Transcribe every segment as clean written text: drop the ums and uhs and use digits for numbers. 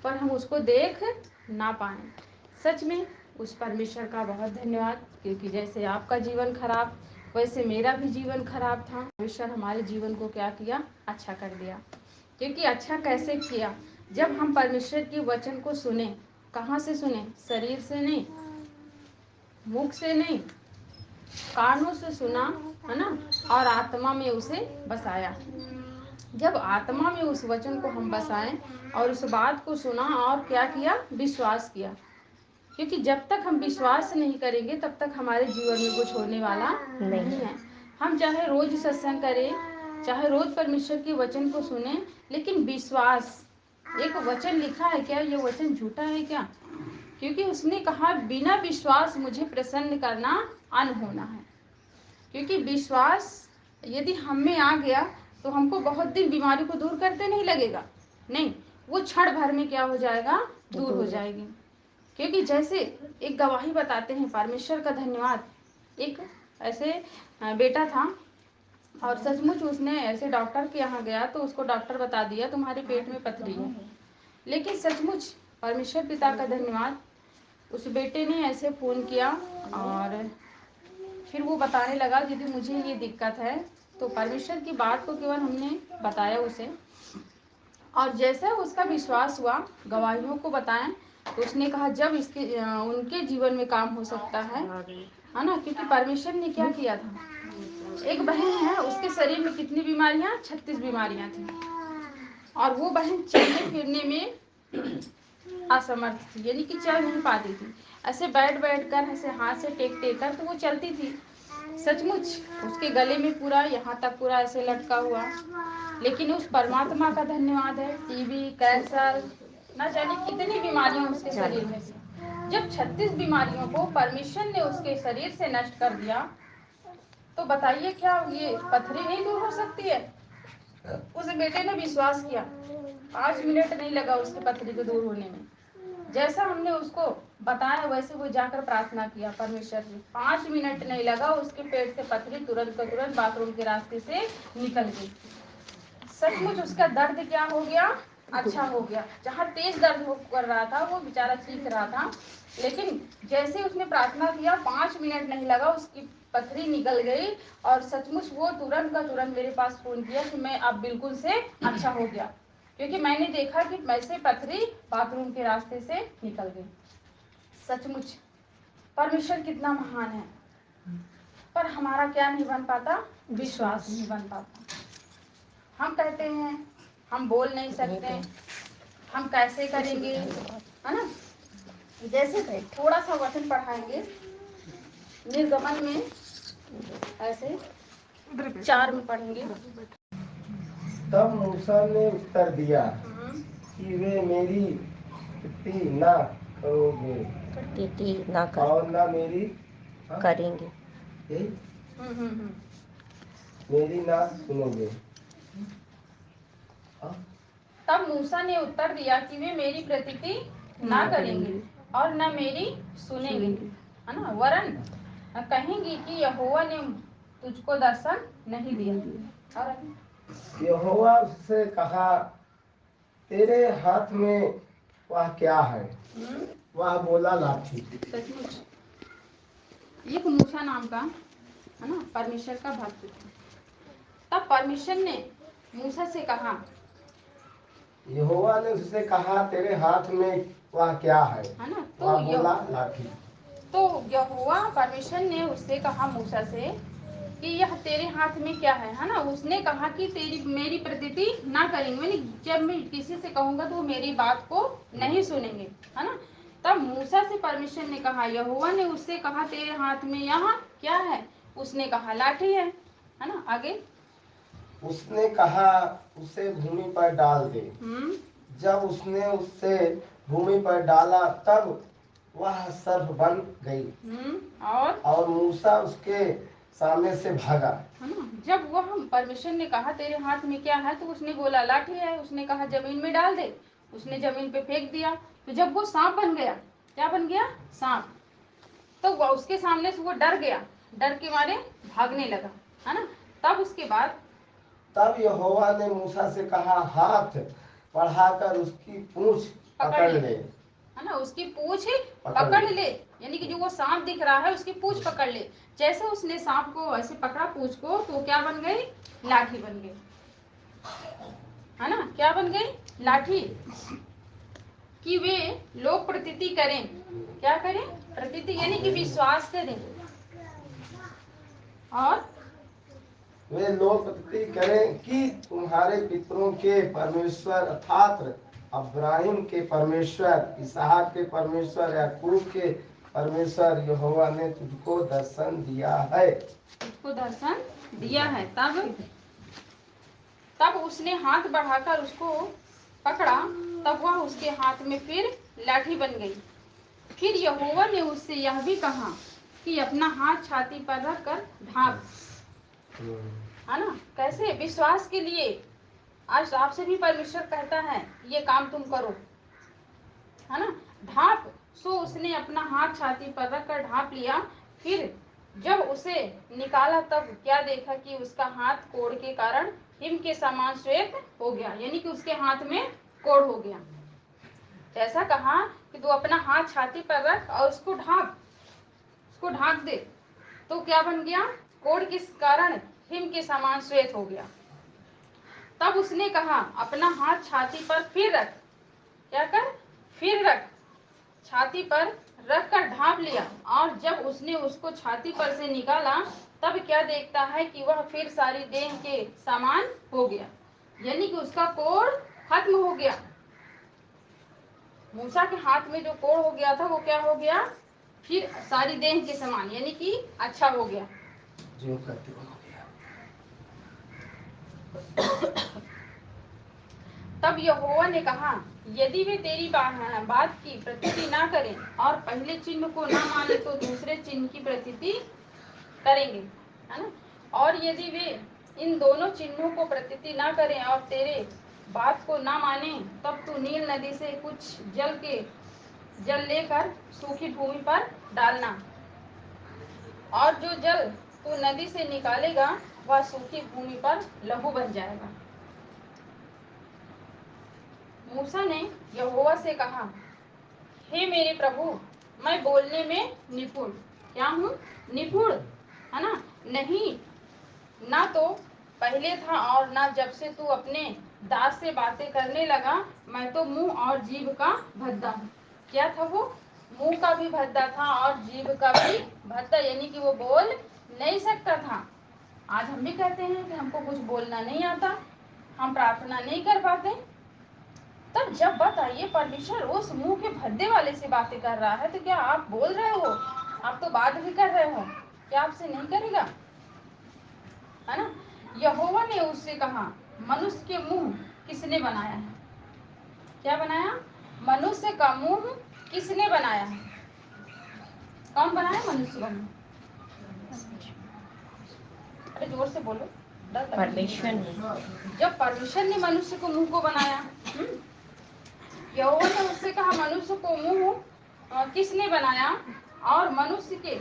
पर हम उसको देख ना पाए। सच में उस परमेश्वर का बहुत धन्यवाद, क्योंकि जैसे आपका जीवन खराब वैसे मेरा भी जीवन खराब था। परमेश्वर हमारे जीवन को क्या किया, अच्छा कर दिया। क्योंकि अच्छा कैसे किया, जब हम परमेश्वर के वचन को सुने। कहाँ से सुने? शरीर से नहीं, मुख से नहीं, कानों से सुना, है ना, और आत्मा में उसे बसाया। जब आत्मा में उस वचन को हम बसाएं और उस बात को सुना और क्या किया, विश्वास किया। क्योंकि जब तक हम विश्वास नहीं करेंगे तब तक हमारे जीवन में कुछ होने वाला नहीं है। हम चाहे रोज सत्संग करें, चाहे रोज परमेश्वर के वचन को सुने, लेकिन विश्वास, एक वचन लिखा है क्या, ये वचन झूठा है क्या? क्योंकि उसने कहा बिना विश्वास मुझे प्रसन्न करना अनहोना है। क्योंकि विश्वास यदि हम में आ गया तो हमको बहुत दिन बीमारी को दूर करते नहीं लगेगा, नहीं, वो क्षण भर में क्या हो जाएगा, दूर हो जाएगी। क्योंकि जैसे एक गवाही बताते हैं, परमेश्वर का धन्यवाद। एक ऐसे बेटा था और सचमुच उसने ऐसे डॉक्टर के यहाँ गया तो उसको डॉक्टर बता दिया तुम्हारे पेट में पथरी है। लेकिन सचमुच परमेश्वर पिता का धन्यवाद, उस बेटे ने ऐसे फ़ोन किया और फिर वो बताने लगा यदि मुझे ये दिक्कत है, तो परमेश्वर की बात को केवल हमने बताया उसे, और जैसे उसका विश्वास हुआ, गवाहियों को बताएं, तो उसने कहा जब इसके उनके जीवन में काम हो सकता है ना। क्योंकि परमेश्वर ने क्या किया था, एक बहन है उसके शरीर में कितनी बीमारियां, 36 बीमारियां थी, और वो बहन चलने फिरने में असमर्थ थी, यानी कि चल नहीं पाती थी। ऐसे बैठ बैठ कर, ऐसे हाथ से टेक टेक कर तो वो चलती थी। सचमुच उसके गले में पूरा यहाँ तक पूरा ऐसे लटका हुआ। लेकिन उस परमात्मा का धन्यवाद है, टीबी, कैंसर, न जाने कितनी बीमारियां उसके शरीर में थी। जब 36 बीमारियों को परमेश्वर ने उसके शरीर से नष्ट कर दिया, तो बताइए क्या ये पथरी नहीं दूर हो सकती है? उस बेटे ने विश्वास किया, 5 मिनट नहीं लगा उसकी पथरी को दूर होने में। जैसा हमने उसको बताया वैसे वो जाकर प्रार्थना किया परमेश्वर से, 5 मिनट नहीं लगा, उसके पेट से पथरी तुरंत का तुरंत बाथरूम के रास्ते से निकल गई। सचमुच उसका दर्द क्या हो गया, अच्छा हो गया। जहाँ तेज दर्द कर रहा था वो बेचारा चीख रहा था, लेकिन जैसे उसने प्रार्थना किया 5 मिनट नहीं लगा, उसकी पथरी निकल गई। और सचमुच वो तुरंत का तुरंत मेरे पास फोन किया कि मैं अब बिल्कुल से अच्छा हो गया, क्योंकि मैंने देखा कि वैसे पथरी बाथरूम के रास्ते से निकल गई। सचमुच परमेश्वर कितना महान है, पर हमारा क्या नहीं बन पाता, विश्वास नहीं बन पाता। हम कहते हैं हम बोल नहीं सकते, हम कैसे करेंगे, है ना। जैसे थोड़ा सा वचन पढ़ाएंगे निर्गमन में, ऐसे 4 में पढ़ेंगे। तब मूसा ने उत्तर दिया कि वे मेरी स्तुति ना करोगे और ना मेरी करेंगे, यही मेरी ना सुनोगे। तब मूसा ने उत्तर दिया कि वे मेरी प्रतीति ना करेंगे और न मेरी सुनेंगे, है ना, वरन कहेंगे कि यहोवा ने तुझको दर्शन नहीं दिया। और यहोवा उससे कहा तेरे हाथ में वह क्या है? वह बोला लाठी। सचमुच एक मूसा नाम का, है ना, परमेश्वर का भक्त था। तब परमेश्वर ने मूसा से कहा, यहोवा ने उससे कहा तेरे हाथ में वह क्या है? ना, वह बोला लाठी। तो यहोवा परमेश्वर ने उससे कहा मूसा से कि यह तेरे हाथ में क्या है ना। उसने कहा कि तेरी मेरी प्रतीति ना करेंगे, यानी जब मैं किसी से कहूंगा तो वो मेरी बात को नहीं सुनेंगे, है ना। तब मूसा से परमेश्वर ने कहा, यहोवा ने उससे कहा तेरे हाथ में यहाँ क्या है? उसने कहा लाठी है ना। आगे उसने कहा उसे भूमि पर डाल दे। जब उसने उससे भूमि पर डाला तब वह सर्प बन गई और मूसा उसके सामने से भागा। जब वह परमेश्वर ने कहा तेरे हाथ में क्या है, तो उसने बोला लाठी है। उसने कहा जमीन में डाल दे, उसने जमीन पे फेंक दिया। तो जब वो सांप बन गया, क्या बन गया? सांप। तो वो उसके सामने से वो डर गया, डर के मारे भागने लगा, है ना। तब उसके बाद तब यहोवा ने मूसा से कहा हाथ बढ़ाकर उसकी पूंछ पकड़ ले, है ना, उसकी पूछ पकड़ ले, यानी कि जो वो सांप दिख रहा है उसकी पूछ पकड़ ले। जैसे उसने सांप को ऐसे पकड़ा पूछ को, तो क्या बन गई? लाठी बन गई, है ना, क्या बन गई? लाठी। कि वे लोग प्रतीति करें, क्या करें? प्रतीति, यानी कि विश्वास करें, और वे लोग प्रतीति करें कि तुम्हारे पितरों के परमेश्वर अर्थात अब्राहिम के परमेश्वर, इसहाक के परमेश्वर, याकूब के परमेश्वर यहोवा ने तुझको दर्शन दिया है। तुझको दर्शन दिया है। तब उसने हाथ बढ़ाकर उसको पकड़ा, तब वह उसके हाथ में फिर लाठी बन गई। फिर यहोवा ने उससे यह भी कहा कि अपना हाथ छाती पर रखकर ढांप, है ना, कैसे? विश्वास के लिए। आज आपसे भी परमेश्वर कहता है ये काम तुम करो, है ना, ढांप। सो उसने अपना हाथ छाती पर रखकर ढांप लिया। फिर जब उसे निकाला तब क्या देखा कि उसका हाथ कोढ़ के कारण हिम के समान श्वेत हो गया, यानी कि उसके हाथ में कोढ़ हो गया। ऐसा कहा कि तू अपना हाथ छाती पर रख और उसको ढांक दे, तो क्या बन गया? कोढ़ के कारण हिम के समान श्वेत हो गया। तब उसने कहा अपना हाथ छाती पर फिर रख, क्या कर? फिर रख, छाती पर रख कर ढांप लिया। और जब उसने उसको छाती पर से निकाला तब क्या देखता है कि वह फिर सारी देह के समान हो गया, यानी कि उसका कोढ़ खत्म हो गया। मूसा के हाथ में जो कोढ़ हो गया था वो क्या हो गया? फिर सारी देह के समान, यानी कि अच्छा हो गया, जो करते हो गया। तब यहोवा ने कहा यदि वे तेरी बात की प्रतीति ना करें और पहले चिन्ह को ना माने तो दूसरे चिन्ह की प्रतीति करेंगे, है ना। और यदि वे इन दोनों चिन्हों को प्रतीति ना करें और तेरे बात को ना माने, तब तू नील नदी से कुछ जल लेकर सूखी भूमि पर डालना, और जो जल तू नदी से निकालेगा वह सूखी भूमि पर लहू बन जाएगा। मूसा ने यहोवा से कहा हे मेरे प्रभु, मैं बोलने में निपुण क्या हूँ? निपुण, है ना, नहीं ना तो पहले था और ना जब से तू अपने दास से बातें करने लगा। मैं तो मुंह और जीभ का भद्दा हूँ। क्या था वो? मुंह का भी भद्दा था और जीभ का भी भद्दा, यानी कि वो बोल नहीं सकता था। आज हम भी कहते हैं कि हमको कुछ बोलना नहीं आता, हम प्रार्थना नहीं कर पाते। तब जब बताइए परमेश्वर उस मुंह के भद्दे वाले से बातें कर रहा है, तो क्या आप बोल रहे हो? आप तो बात भी कर रहे हो, क्या आपसे नहीं करेगा, है ना। यहोवा ने उससे कहा मनुष्य के मुंह किसने बनाया है? क्या बनाया? मनुष्य का मुंह किसने बनाया है? कौन बनाया मनुष्य का मुंह? अरे जोर से बोलो, परमेश्वर ने। जब परमेश्वर ने मनुष्य को मुंह को बनाया, यहोवा ने उससे कहा मनुष्य को मुंह किसने बनाया? और मनुष्य के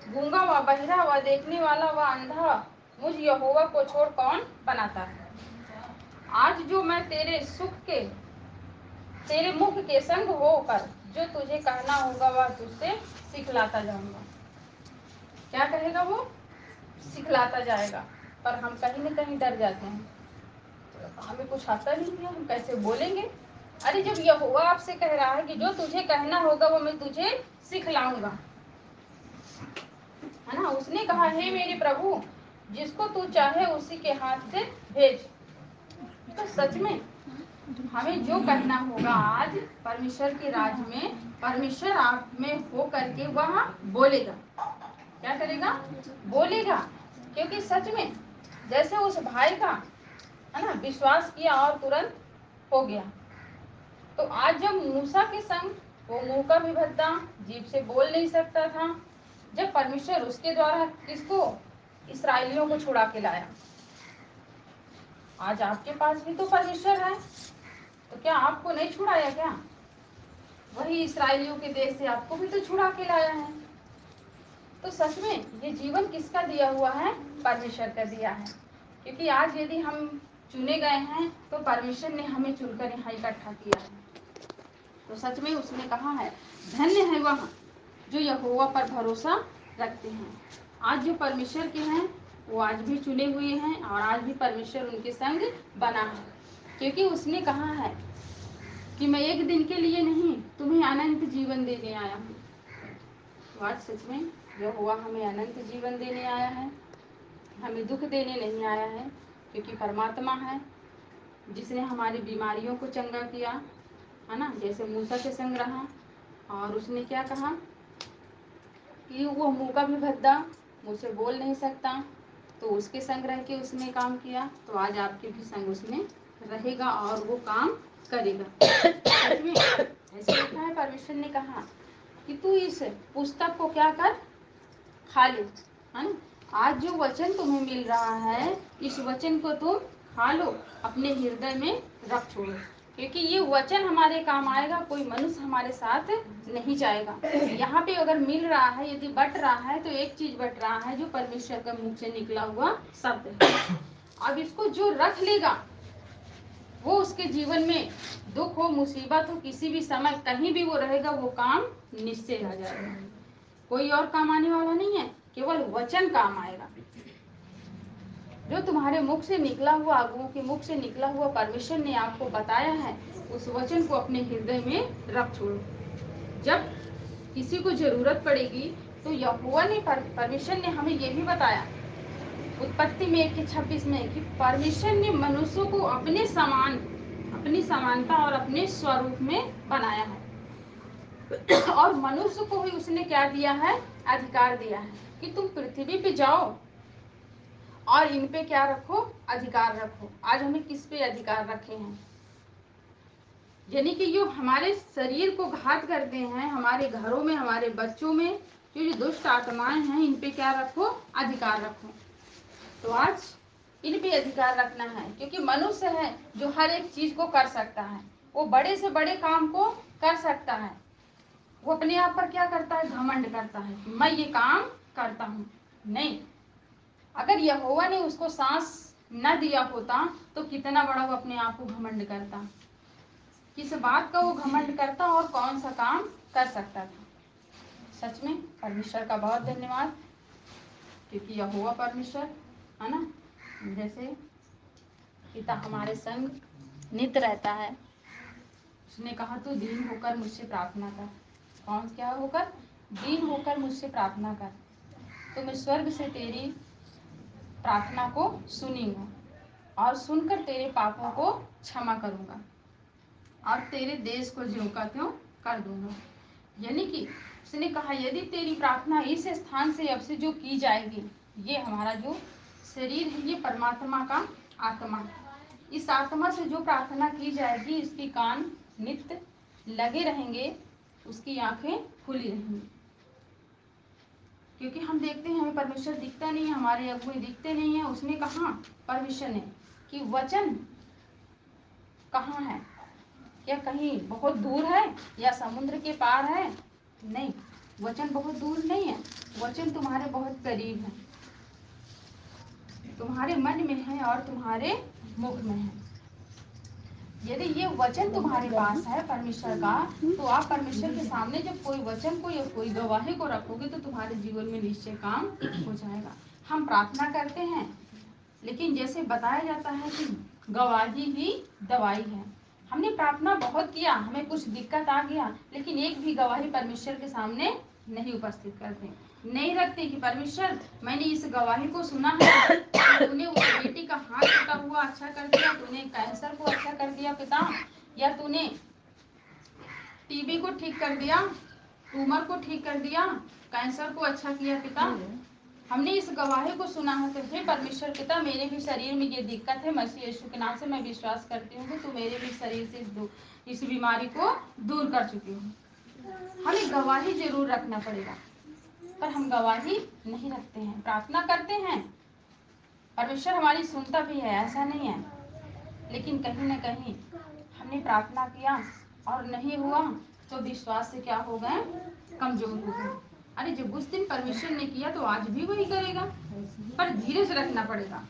गूंगा व बहिरा व देखने वाला व अंधा मुझ यहोवा को छोड़ कौन बनाता है? आज जो मैं तेरे मुख के संग होकर जो तुझे कहना होगा वह तुझसे सिखलाता जाऊंगा। क्या कहेगा वो? सिखलाता जाएगा। पर हम कहीं न कहीं डर जाते हैं, हमें कुछ आता नहीं है, हम कैसे बोलेंगे? अरे जब यहोवा आपसे कह रहा है कि जो तुझे कहना होगा वो मैं तुझे सिखलाऊंगा, है ना। उसने कहा हे मेरे प्रभु, जिसको तू चाहे उसी के हाथ से भेज। तो सच में हमें जो कहना होगा आज परमेश्वर के राज्य में, परमेश्वर आप में हो करके वह बोलेगा। क्या करेगा? बोलेगा। क्योंकि सच में जैसे उस भाई का, है ना, विश्वास किया और तुरंत हो गया। तो आज जब मूसा के संग वो मुंह का भी भद्दा, जीभ से बोल नहीं सकता था, जब परमेश्वर उसके द्वारा किसको? इस्राएलियों को छुड़ा के लाया। आज आपके पास भी तो परमेश्वर है, तो क्या आपको नहीं छुड़ाया क्या? वही इस्राएलियों के देश से आपको भी तो छुड़ा के लाया है। तो सच में ये जीवन किसका दिया हुआ है? परमेश्वर का दिया है। क्योंकि आज यदि हम चुने गए हैं तो परमेश्वर ने हमें चुनकर यहाँ इकट्ठा किया है। तो सच में उसने कहा है, धन्य है वह जो यहोवा पर भरोसा रखते हैं। आज जो परमेश्वर के हैं वो आज भी चुने हुए हैं और आज भी परमेश्वर उनके संग बना है, क्योंकि उसने कहा है कि मैं एक दिन के लिए नहीं तुम्हें अनंत जीवन देने आया हूँ। तो आज सच में यहोवा हमें अनंत जीवन देने आया है, हमें दुख देने नहीं आया है, क्योंकि परमात्मा है जिसने हमारी बीमारियों को चंगा किया है ना। जैसे मूसा के संग रहा और उसने क्या कहा कि वो मुंह का भी भद्दा, मुझसे बोल नहीं सकता, तो उसके संग रह के उसने काम किया। तो आज आपके भी संग उसने रहेगा और वो काम करेगा। सच में ऐसे लिखा है, परमेश्वर ने कहा कि तू इस पुस्तक को क्या कर, खा ले, है ना। आज जो वचन तुम्हें मिल रहा है इस वचन को तुम खा लो, अपने हृदय में रख छोड़ो, क्योंकि ये वचन हमारे काम आएगा। कोई मनुष्य हमारे साथ नहीं जाएगा। यहाँ पे अगर मिल रहा है, यदि बट रहा है तो एक चीज बट रहा है जो परमेश्वर का मुख से निकला हुआ शब्द है। अब इसको जो रख लेगा वो उसके जीवन में दुख हो, मुसीबत हो, किसी भी समय कहीं भी वो रहेगा, वो काम निश्चय आ जाएगा। कोई और काम आने वाला नहीं है, केवल वचन काम आएगा। जो तुम्हारे मुख से निकला हुआ, अगुओं के मुख से निकला हुआ परमेश्वर ने आपको बताया है, उस वचन को अपने हृदय में रख छोड़ो। जब किसी को जरूरत पड़ेगी तो यहोवा ने परमेश्वर ने हमें ये भी बताया उत्पत्ति में 1:26 में कि परमेश्वर ने मनुष्यों को अपने समान, अपनी समानता और अपने स्वरूप में बनाया है। और मनुष्य को भी उसने क्या दिया है, अधिकार दिया है कि तुम पृथ्वी पे जाओ और इन पे क्या रखो, अधिकार रखो। आज हमें किस पे अधिकार रखे हैं, यानी कि जो हमारे शरीर को घात करते हैं, हमारे घरों में, हमारे बच्चों में जो दुष्ट आत्माएं हैं, इन पे क्या रखो, अधिकार रखो। तो आज इन पे अधिकार रखना है, क्योंकि मनुष्य है जो हर एक चीज को कर सकता है, वो बड़े से बड़े काम को कर सकता है। वो अपने आप पर क्या करता है, घमंड करता है कि मैं ये काम करता हूँ। नहीं, अगर यहोवा ने उसको सांस न दिया होता तो कितना बड़ा वो अपने आप को घमंड करता, किस बात का वो घमंड करता और कौन सा काम कर सकता था। सच में परमेश्वर का बहुत धन्यवाद, क्योंकि यहोवा परमेश्वर है ना, जैसे पिता हमारे संग नित रहता है। उसने कहा तू दीन होकर मुझसे प्रार्थना कर। कौन क्या होकर, दीन होकर मुझसे प्रार्थना कर, तो मैं स्वर्ग से तेरी प्रार्थना को सुनूंगा और सुनकर तेरे पापों को क्षमा करूंगा और तेरे देश को ज्यों का त्यों कर दूंगा। यानी कि उसने कहा यदि तेरी प्रार्थना इस स्थान से अब से जो की जाएगी, ये हमारा जो शरीर है ये परमात्मा का आत्मा, इस आत्मा से जो प्रार्थना की जाएगी इसके कान नित्य लगे रहेंगे, उसकी आंखें खुली रहेंगी। क्योंकि हम देखते हैं हमें परमेश्वर दिखता नहीं है, हमारे अगुए दिखते नहीं है। उसने कहा परमेश्वर ने कि वचन कहाँ है, क्या कहीं बहुत दूर है या समुद्र के पार है? नहीं, वचन बहुत दूर नहीं है, वचन तुम्हारे बहुत करीब है, तुम्हारे मन में है और तुम्हारे मुख में है। यदि ये वचन तुम्हारे पास है परमेश्वर का, तो आप परमेश्वर के सामने जब कोई वचन को या कोई गवाही को रखोगे तो तुम्हारे जीवन में निश्चय काम हो जाएगा। हम प्रार्थना करते हैं, लेकिन जैसे बताया जाता है कि गवाही ही दवाई है। हमने प्रार्थना बहुत किया, हमें कुछ दिक्कत आ गया, लेकिन एक भी गवाही परमेश्वर के सामने नहीं उपस्थित करते, नहीं रखते कि परमेश्वर मैंने इस गवाही को सुना है, तूने उस बेटी का हाथ टूटा हुआ अच्छा कर दिया, तूने कैंसर को अच्छा कर दिया पिता, या तूने टीबी को ठीक कर दिया, ट्यूमर को ठीक कर दिया, कैंसर को अच्छा किया पिता, हमने इस गवाही को सुना है। तो हे परमेश्वर पिता, मेरे भी शरीर में ये दिक्कत है, मसीह यीशु के नाम से मैं विश्वास करती हूँ कि तू मेरे भी शरीर से इस बीमारी को दूर कर चुकी हूँ। हमें गवाही जरूर रखना पड़ेगा, पर हम गवाही नहीं रखते हैं। प्रार्थना करते हैं, परमेश्वर हमारी सुनता भी है, ऐसा नहीं है, लेकिन कहीं ना कहीं हमने प्रार्थना किया और नहीं हुआ तो विश्वास से क्या हो गए, कमजोर हो गए। अरे जब उस दिन परमेश्वर ने किया तो आज भी वही करेगा, पर धीरज रखना पड़ेगा।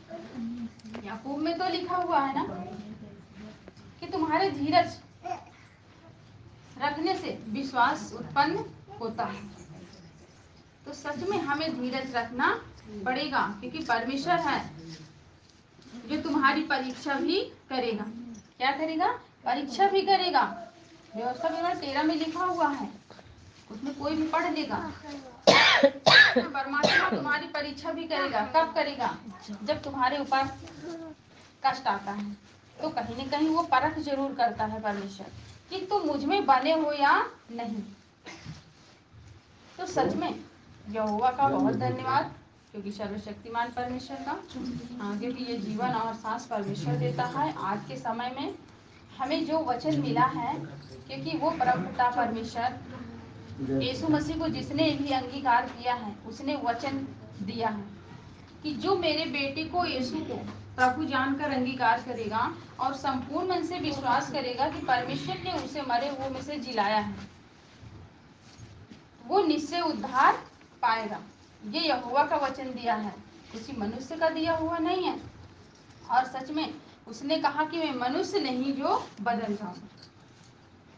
याकूब में तो लिखा हुआ है ना कि तुम्हारे धीरज रखने से विश्वास उत्पन्न होता है। तो सच में हमें धीरज रखना पड़ेगा, क्योंकि परमेश्वर है जो तुम्हारी परीक्षा भी करेगा। क्या करेगा? परीक्षा भी करेगा। व्यवस्था विवरण 13 में लिखा हुआ है, उसमें कोई भी पढ़ लेगा। परमात्मा तुम्हारी परीक्षा भी करेगा। कब करेगा? जब तुम्हारे ऊपर कष्ट आता है, तो कहीं न कहीं वो परख जरूर करता है परमेश्वर कि तुम मुझ में बने हो या नहीं। तो सच में यहोवा का बहुत धन्यवाद, क्योंकि सर्वशक्तिमान परमेश्वर का, क्योंकि ये जीवन और सांस परमेश्वर देता है। आज के समय में हमें जो वचन मिला है, क्योंकि वो प्रभु पिता परमेश्वर यीशु मसीह को जिसने भी अंगीकार किया है, उसने वचन दिया है कि जो मेरे बेटे को, यीशु को प्रभु जानकर अंगीकार करेगा और संपूर्ण मन से विश्वास करेगा कि परमेश्वर ने उसे मरे हुए में से जिलाया है, वो निश्चय उद्धार पाएगा। ये यहोवा का वचन दिया है, किसी मनुष्य का दिया हुआ नहीं है। और सच में उसने कहा कि मैं मनुष्य नहीं जो बदल जाऊं,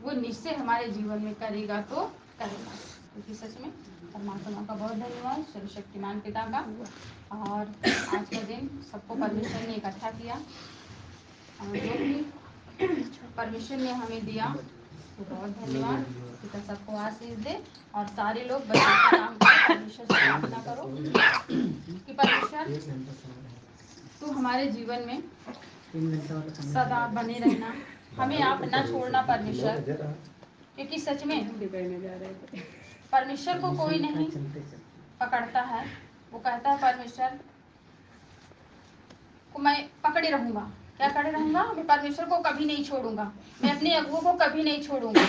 वो निश्चय हमारे जीवन में करेगा तो करेगा। क्योंकि सच में परमात्मा का बहुत धन्यवाद, सर्वशक्तिमान पिता का। और आज का दिन सबको परमेश्वर ने इकट्ठा किया, और जो भी परमेश्वर ने हमें दिया तो बहुत धन्यवाद। पिता सबको आशीष दे, और सारे लोग बच्चे के काम करो, परमेश्वर से प्रार्थना करो कि परमेश्वर तू हमारे जीवन में सदा बने रहना, हमें आप न छोड़ना परमेश्वर, क्योंकि सच में परमेश्वर को कोई नहीं पकड़ता है। वो कहता है परमेश्वर को मैं पकड़े रहूंगा। क्या करे रहूंगा? मैं परमेश्वर को कभी नहीं छोड़ूंगा, मैं अपने अगुओं को कभी नहीं छोड़ूंगा।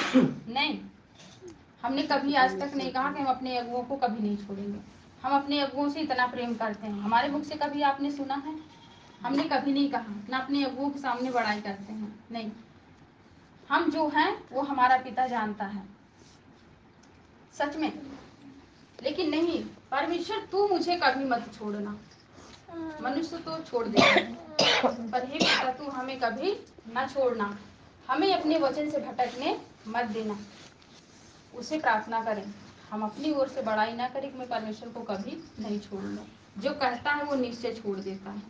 नहीं, हमने कभी आज तक नहीं कहा कि हम अपने अगुओं को कभी नहीं छोड़ेंगे। हम अपने अगुओं से इतना प्रेम करते हैं, हमारे मुख से कभी आपने सुना है? हमने कभी नहीं कहा, ना अपने अगुओं के सामने बड़ाई करते हैं। नहीं, हम जो हैं वो हमारा पिता जानता है, सच में। लेकिन नहीं, परमेश्वर तू मुझे कभी मत छोड़ना। मनुष्य तो छोड़ देता है, पर हे पिता तू हमें कभी न छोड़ना, हमें अपने वचन से भटकने मत देना। उसे प्रार्थना करें, हम अपनी ओर से बड़ाई ना करें कि मैं परमेश्वर को कभी नहीं छोड़ूंगा। जो कहता है वो निश्चय छोड़ देता है,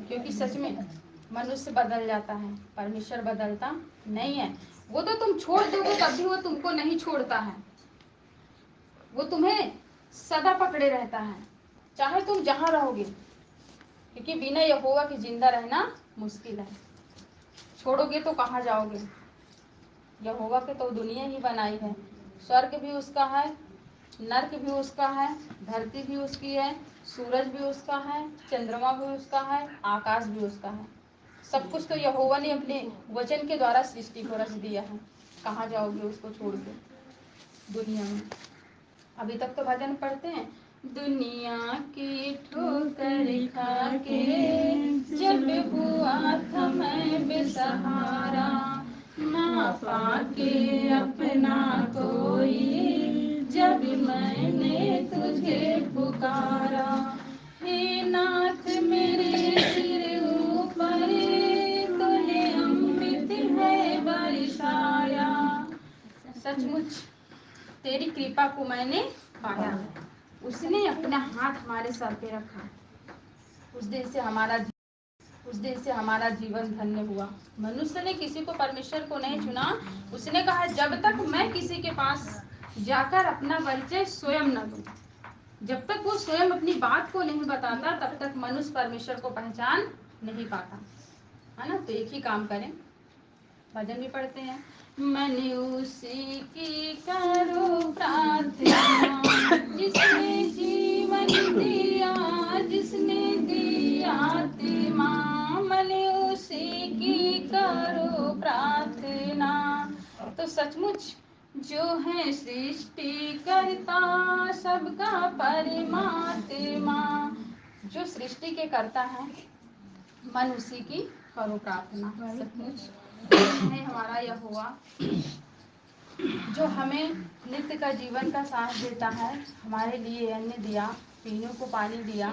क्योंकि सच में मनुष्य बदल जाता है, परमेश्वर बदलता नहीं है। वो तो तुम छोड़ दोगे तब भी वो तुमको नहीं छोड़ता है, वो तुम्हें सदा पकड़े रहता है, चाहे तुम जहां रहोगे। क्योंकि बिना यहोवा के जिंदा रहना मुश्किल है। छोड़ोगे तो कहाँ जाओगे? यहोवा के तो दुनिया ही बनाई है, स्वर्ग भी उसका है, नरक भी उसका है, धरती भी उसकी है, सूरज भी उसका है, चंद्रमा भी उसका है, आकाश भी उसका है। सब कुछ तो यहोवा ने अपने वचन के द्वारा सृष्टि को रच दिया है। कहाँ जाओगे उसको छोड़ के दुनिया में? अभी तक तो भजन पढ़ते हैं, दुनिया की ठोकर खा के जब हुआ था मैं बेसहारा, ना पाके अपना कोई जब मैंने तुझे पुकारा, हे नाथ मेरे सिर ऊपर तूने अमृत है बरसाया। सचमुच तेरी कृपा को मैंने पाया, उसने अपना हाथ हमारे सर पे रखा। उस दिन से हमारा जीवन धन्य हुआ। मनुष्य ने किसी को, परमेश्वर को नहीं चुना। उसने कहा जब तक मैं किसी के पास जाकर अपना परिचय स्वयं न दूं, जब तक वो स्वयं अपनी बात को नहीं बताता, तब तक मनुष्य परमेश्वर को पहचान नहीं पाता, है ना। तो एक ही काम करें, भजन भी पढ़ते हैं, मन उसी की करो प्रार्थना जिसने जीवन दिया, जिसने दिया आत्मा, मन उसी की करो प्रार्थना। तो सचमुच जो है सृष्टि करता सबका परमात्मा, जो सृष्टि के करता है, मन उसी की करो प्रार्थना। सचमुच है हमारा यहोवा जो हमें नित्य का जीवन का सांस देता है, हमारे लिए अन्न दिया, पीने को पानी दिया,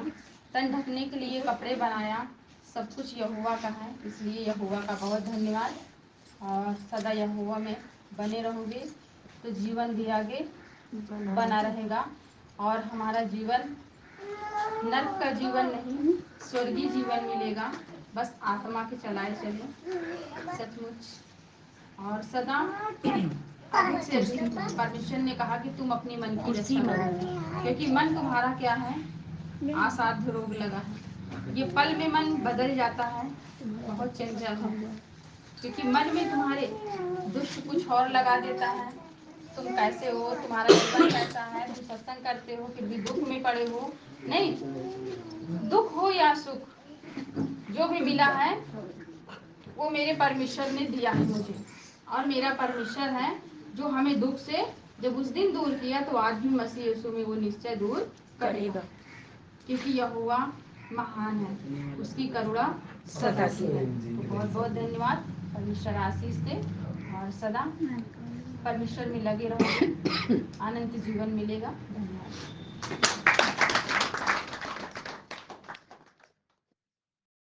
तन ढकने के लिए कपड़े बनाया, सब कुछ यहोवा का है। इसलिए यहोवा का बहुत धन्यवाद। और सदा यहोवा में बने रहोगे तो जीवन भी आगे बना रहेगा और हमारा जीवन नर्क का जीवन नहीं स्वर्गीय जीवन मिलेगा। बस आत्मा के चलाए चले सचमुच। और सदा अधिक से अधिक परमेश्वर ने कहा कि तुम अपने मन की रक्षा करो, क्योंकि मन तुम्हारा क्या है, असाध्य रोग लगा है। ये पल में मन बदल जाता है, बहुत चंचल है, क्योंकि मन में तुम्हारे दुष्ट कुछ और लगा देता है। तुम कैसे हो, तुम्हारा जीवन कैसा है, तुम सत्संग करते हो फिर भी दुख में पड़े हो। नहीं, दुख हो या सुख, जो भी मिला है वो मेरे परमेश्वर ने दिया है मुझे, और मेरा परमेश्वर है जो हमें दुख से जब उस दिन दूर किया तो आज भी मसीह यीशु में वो निश्चय दूर करेगा, क्योंकि यहोवा महान है, उसकी करुणा सदा की है। तो बहुत बहुत धन्यवाद। परमेश्वर आशीष दे और सदा परमेश्वर में लगे रहो, अनंत जीवन मिलेगा। धन्यवाद।